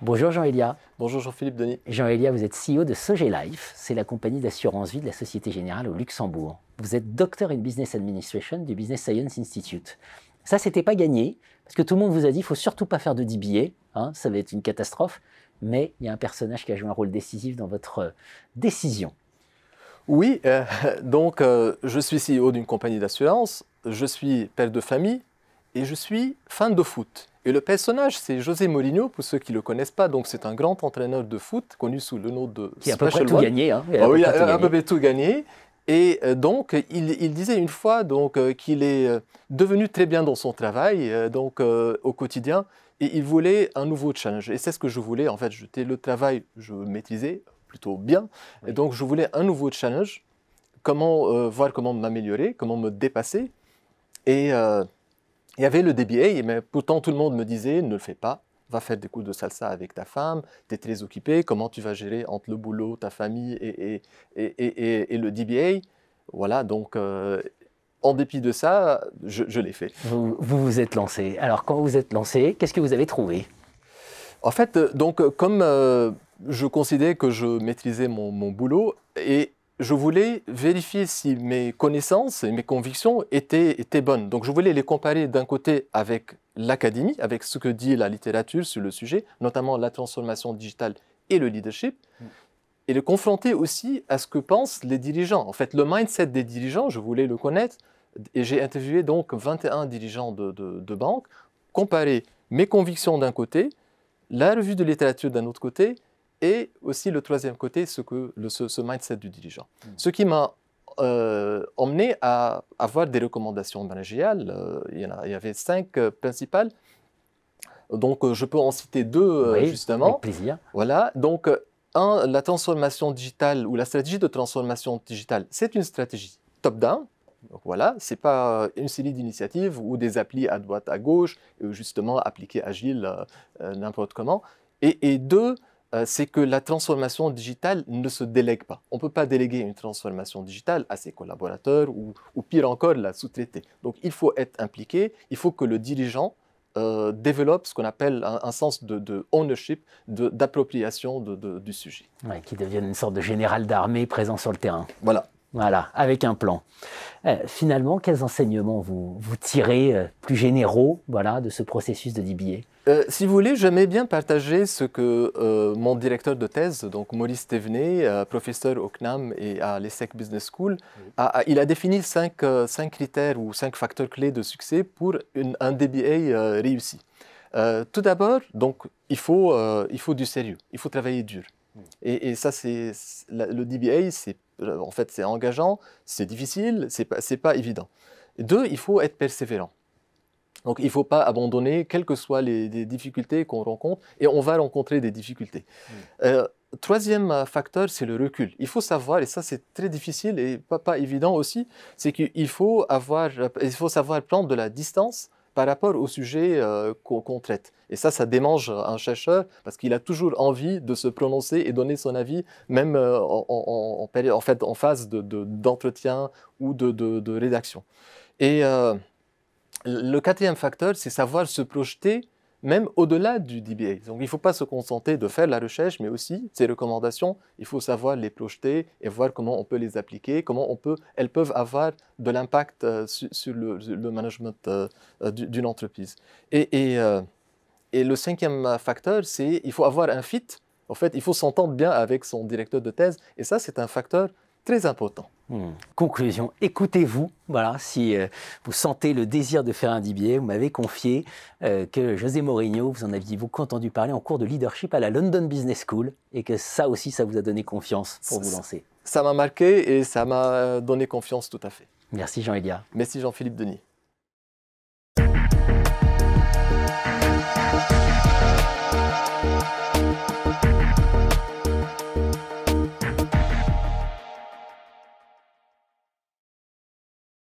Bonjour Jean-Elia. Bonjour Jean-Philippe Denis. Jean-Elia, vous êtes CEO de Sogelife, c'est la compagnie d'assurance vie de la Société Générale au Luxembourg. Vous êtes Doctor in Business Administration du Business Science Institute. Ça, c'était pas gagné, parce que tout le monde vous a dit qu'il ne faut surtout pas faire de DBA, hein, ça va être une catastrophe, mais il y a un personnage qui a joué un rôle décisif dans votre décision. Oui, je suis CEO d'une compagnie d'assurance, je suis père de famille et je suis fan de foot. Et le personnage, c'est José Mourinho, pour ceux qui ne le connaissent pas. Donc, c'est un grand entraîneur de foot, connu sous le nom de Qui a à peu près tout gagné. Hein, il a à peu près tout gagné. Et donc, il disait une fois qu'il est devenu très bien dans son travail, au quotidien, et il voulait un nouveau challenge. Et c'est ce que je voulais. En fait, le travail, je maîtrisais plutôt bien. Oui. Et donc, je voulais un nouveau challenge, voir comment m'améliorer, comment me dépasser. Et il y avait le DBA, mais pourtant tout le monde me disait, ne le fais pas, va faire des cours de salsa avec ta femme, tu es très occupé, comment tu vas gérer entre le boulot, ta famille et le DBA. Voilà, donc en dépit de ça, je l'ai fait. Vous vous êtes lancé. Alors quand vous êtes lancé, qu'est-ce que vous avez trouvé? En fait, comme je considérais que je maîtrisais mon boulot, et je voulais vérifier si mes connaissances et mes convictions étaient bonnes. Donc, je voulais les comparer d'un côté avec l'académie, avec ce que dit la littérature sur le sujet, notamment la transformation digitale et le leadership, et le confronter aussi à ce que pensent les dirigeants. En fait, le mindset des dirigeants, je voulais le connaître, et j'ai interviewé donc 21 dirigeants de banques, comparer mes convictions d'un côté, la revue de littérature d'un autre côté, et aussi le troisième côté, ce mindset du dirigeant. Ce qui m'a emmené à avoir des recommandations managériales. Il y avait 5 principales. Donc, je peux en citer 2 oui, justement. Avec plaisir. Voilà. Donc, la transformation digitale ou la stratégie de transformation digitale, c'est une stratégie top-down. Donc voilà, ce n'est pas une série d'initiatives ou des applis à droite, à gauche, justement appliquées agile n'importe comment. Et 2, c'est que la transformation digitale ne se délègue pas. On ne peut pas déléguer une transformation digitale à ses collaborateurs ou pire encore, la sous-traiter. Donc, il faut être impliqué, il faut que le dirigeant développe ce qu'on appelle un sens de ownership, d'appropriation du sujet. Ouais, qui devienne une sorte de général d'armée présent sur le terrain. Voilà. Voilà, avec un plan. Finalement, quels enseignements vous tirez plus généraux de ce processus de DBA? Si vous voulez, j'aimais bien partager ce que mon directeur de thèse, donc Maurice Thévenet, professeur au CNAM et à l'ESSEC Business School, il a défini 5 critères ou 5 facteurs clés de succès pour un DBA réussi. Tout d'abord, donc, il faut du sérieux, il faut travailler dur. Et ça, le DBA, en fait, c'est engageant, c'est difficile, c'est pas évident. 2, il faut être persévérant. Donc, il ne faut pas abandonner, quelles que soient les difficultés qu'on rencontre, et on va rencontrer des difficultés. Troisième facteur, c'est le recul. Il faut savoir, et ça c'est très difficile et pas évident aussi, c'est qu'il faut savoir prendre de la distance par rapport au sujet qu'on traite. Et ça démange un chercheur parce qu'il a toujours envie de se prononcer et donner son avis, même en phase d'entretien ou de rédaction. Et le quatrième facteur, c'est savoir se projeter même au-delà du DBA. Donc, il ne faut pas se contenter de faire la recherche, mais aussi ces recommandations, il faut savoir les projeter et voir comment on peut les appliquer, elles peuvent avoir de l'impact sur le management d'une entreprise. Et le cinquième facteur, c'est qu'il faut avoir un fit. En fait, il faut s'entendre bien avec son directeur de thèse, et ça, c'est un facteur très important. Conclusion, écoutez-vous, voilà, si vous sentez le désir de faire un DBA, vous m'avez confié que José Mourinho, vous en aviez beaucoup entendu parler en cours de leadership à la London Business School et que ça aussi, ça vous a donné confiance pour vous lancer. Ça m'a marqué et ça m'a donné confiance tout à fait. Merci Jean-Elia. Merci Jean-Philippe Denis.